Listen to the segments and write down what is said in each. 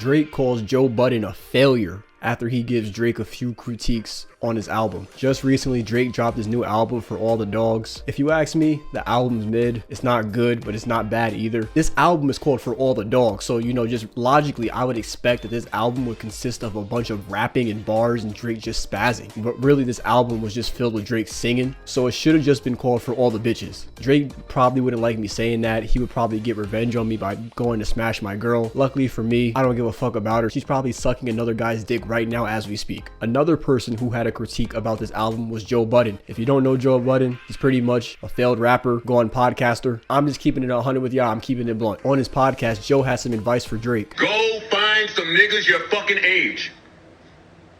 Drake calls Joe Budden a failure after he gives Drake a few critiques on his album. Just recently, Drake dropped his new album For All the Dogs. If you ask me, the album's mid. It's not good, but it's not bad either. This album is called For All the Dogs, so just logically, I would expect that this album would consist of a bunch of rapping and bars and Drake just spazzing. But really, this album was just filled with Drake singing, so it should have just been called For All the Bitches. Drake probably wouldn't like me saying that. He would probably get revenge on me by going to smash my girl. Luckily for me, I don't give a fuck about her. She's probably sucking another guy's dick right now as we speak. Another person who had a critique about this album was Joe Budden. If you don't know Joe Budden, he's pretty much a failed rapper, gone podcaster. I'm just keeping it 100 with y'all. I'm keeping it blunt. On his podcast, Joe has some advice for Drake. Go find some niggas your fucking age.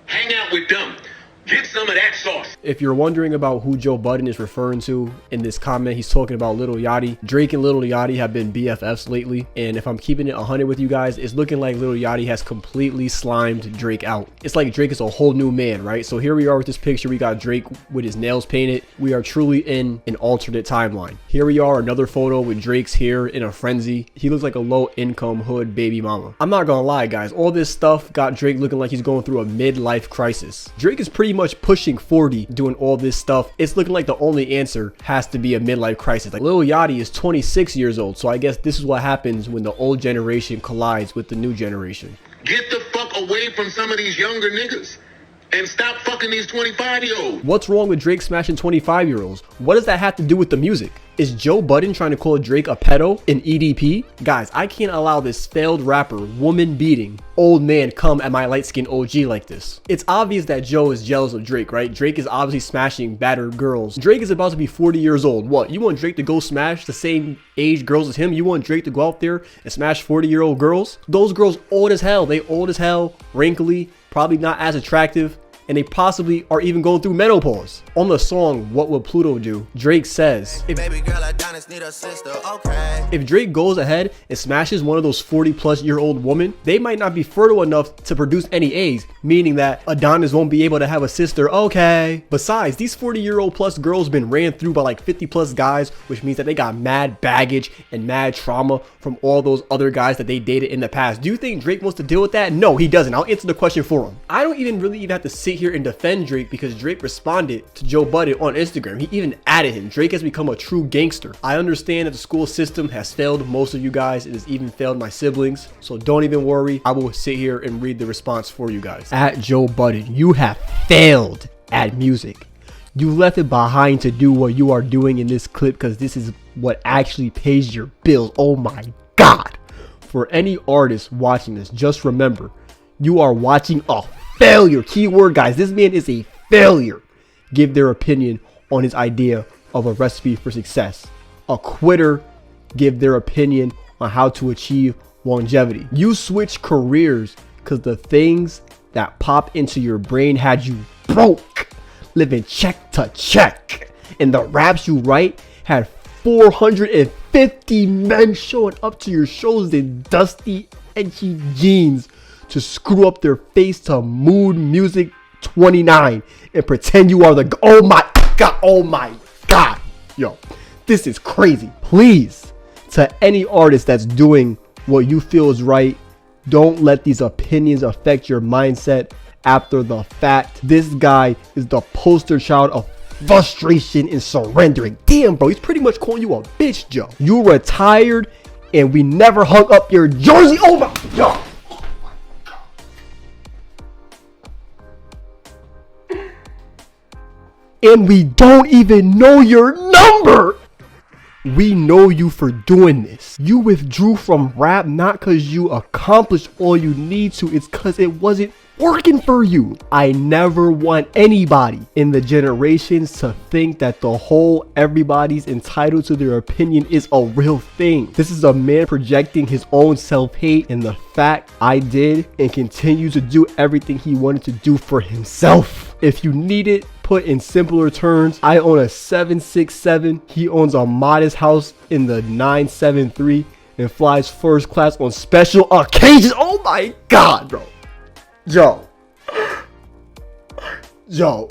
Hang out with them. Get some of that sauce. If you're wondering about who Joe Budden is referring to in this comment, he's talking about Lil Yachty. Drake and Lil Yachty have been BFFs lately, and if I'm keeping it 100 with you guys, it's looking like Lil Yachty has completely slimed Drake out. It's like Drake is a whole new man, right? So here we are with this picture. We got Drake with his nails painted. We are truly in an alternate timeline. Here we are, another photo with Drake's hair in a frenzy. He looks like a low-income hood baby mama. I'm not gonna lie, guys. All this stuff got Drake looking like he's going through a midlife crisis. Drake is pretty much pushing 40 doing all this stuff. It's looking like the only answer has to be a midlife crisis. Like Lil Yachty is 26 years old, so I guess this is what happens when the old generation collides with the new generation. Get the fuck away from some of these younger niggas and stop fucking these 25-year-olds. What's wrong with Drake smashing 25-year-olds? What does that have to do with the music? Is Joe Budden trying to call Drake a pedo in EDP? Guys, I can't allow this failed rapper, woman beating, old man come at my light-skinned OG like this. It's obvious that Joe is jealous of Drake, right? Drake is obviously smashing battered girls. Drake is about to be 40 years old. What? You want Drake to go smash the same age girls as him? You want Drake to go out there and smash 40-year-old girls? Those girls old as hell. They old as hell, wrinkly, probably not as attractive, and they possibly are even going through menopause. On the song What Would Pluto Do, Drake says, Baby girl, Adonis need a sister, okay. If Drake goes ahead and smashes one of those 40-plus-year-old women, they might not be fertile enough to produce any eggs, meaning that Adonis won't be able to have a sister, okay. Besides, these 40-year-old plus girls been ran through by like 50-plus guys, which means that they got mad baggage and mad trauma from all those other guys that they dated in the past. Do you think Drake wants to deal with that? No, he doesn't. I'll answer the question for him. I don't even really have to sit here and defend Drake because Drake responded to Joe Budden on Instagram. He even added him. Drake has become a true gangster. I understand that the school system has failed most of you guys. It has even failed my siblings. So don't even worry. I will sit here and read the response for you guys. At Joe Budden, you have failed at music. You left it behind to do what you are doing in this clip because this is what actually pays your bills. Oh my God. For any artist watching this, just remember, you are watching a failure. Keyword, guys. This man is a failure. Give their opinion on his idea of a recipe for success. A quitter, give their opinion on how to achieve longevity. You switch careers because the things that pop into your brain had you broke, living check to check. And the raps you write had 450 men showing up to your shows in dusty, edgy jeans to screw up their face to Mood Music 29 and pretend you are the oh my god, yo, this is crazy. Please, to any artist that's doing what you feel is right, don't let these opinions affect your mindset after the fact. This guy is the poster child of frustration and surrendering. Damn, bro, he's pretty much calling you a bitch, Joe. You retired and we never hung up your jersey over. Yo. And we don't even know your number. We know you for doing this. You withdrew from rap not because you accomplished all you need to. It's because it wasn't working for you. I never want anybody in the generations to think that the whole everybody's entitled to their opinion is a real thing. This is a man projecting his own self-hate, and the fact I did and continue to do everything he wanted to do for himself. If you need it put in simpler terms, I own a 767. He owns a modest house in the 973 and flies first class on special occasions. Oh my God, bro. Yo,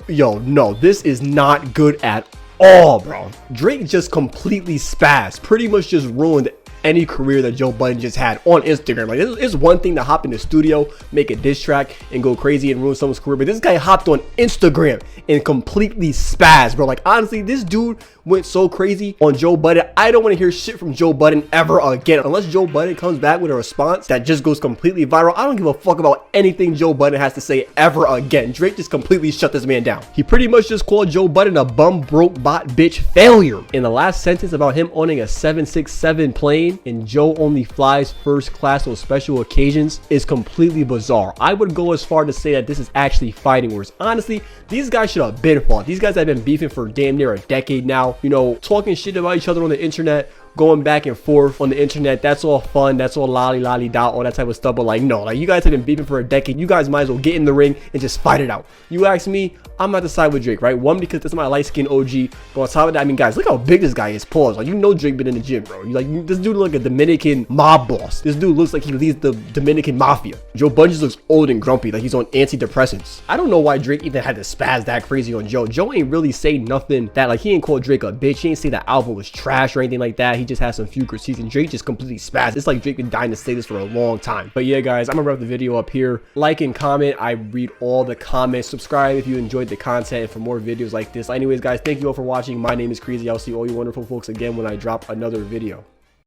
no, this is not good at all, bro. Drake just completely spazzed, pretty much just ruined any career that Joe Budden just had on Instagram. Like, it's one thing to hop in the studio, make a diss track, and go crazy and ruin someone's career, but this guy hopped on Instagram and completely spazzed, bro. Like, honestly, this dude went so crazy on Joe Budden. I don't want to hear shit from Joe Budden ever again. Unless Joe Budden comes back with a response that just goes completely viral, I don't give a fuck about anything Joe Budden has to say ever again. Drake just completely shut this man down. He pretty much just called Joe Budden a bum, broke, bot, bitch failure. In the last sentence about him owning a 767 plane and Joe only flies first class on special occasions is completely bizarre. I would go as far to say that this is actually fighting words. Honestly, these guys should have been fought. These guys have been beefing for damn near a decade now. You know, talking shit about each other on the internet, going back and forth on the internet. That's all fun. That's all lolly da, all that type of stuff. But like, no, like, you guys have been beefing for a decade. You guys might as well get in the ring and just fight it out. You ask me, I'm not the side with Drake, right? One, because this is my light-skinned OG. But on top of that, I mean, guys, look how big this guy is. Pause. Like, you know Drake been in the gym, bro. You like, this dude look like a Dominican mob boss. This dude looks like he leads the Dominican mafia. Joe Budden just looks old and grumpy, like he's on antidepressants. I don't know why Drake even had to spaz that crazy on Joe. Joe ain't really say nothing that, like, he ain't call Drake a bitch. He ain't say that album was trash or anything like that. He just had some few critiques, and Drake just completely spazzed. It's like Drake been dying to say this for a long time. But yeah, guys, I'm gonna wrap the video up here. Like and comment. I read all the comments. Subscribe if you enjoyed the content for more videos like this. Anyways, guys, thank you all for watching. My name is Kreezy. I'll see all you wonderful folks again when I drop another video.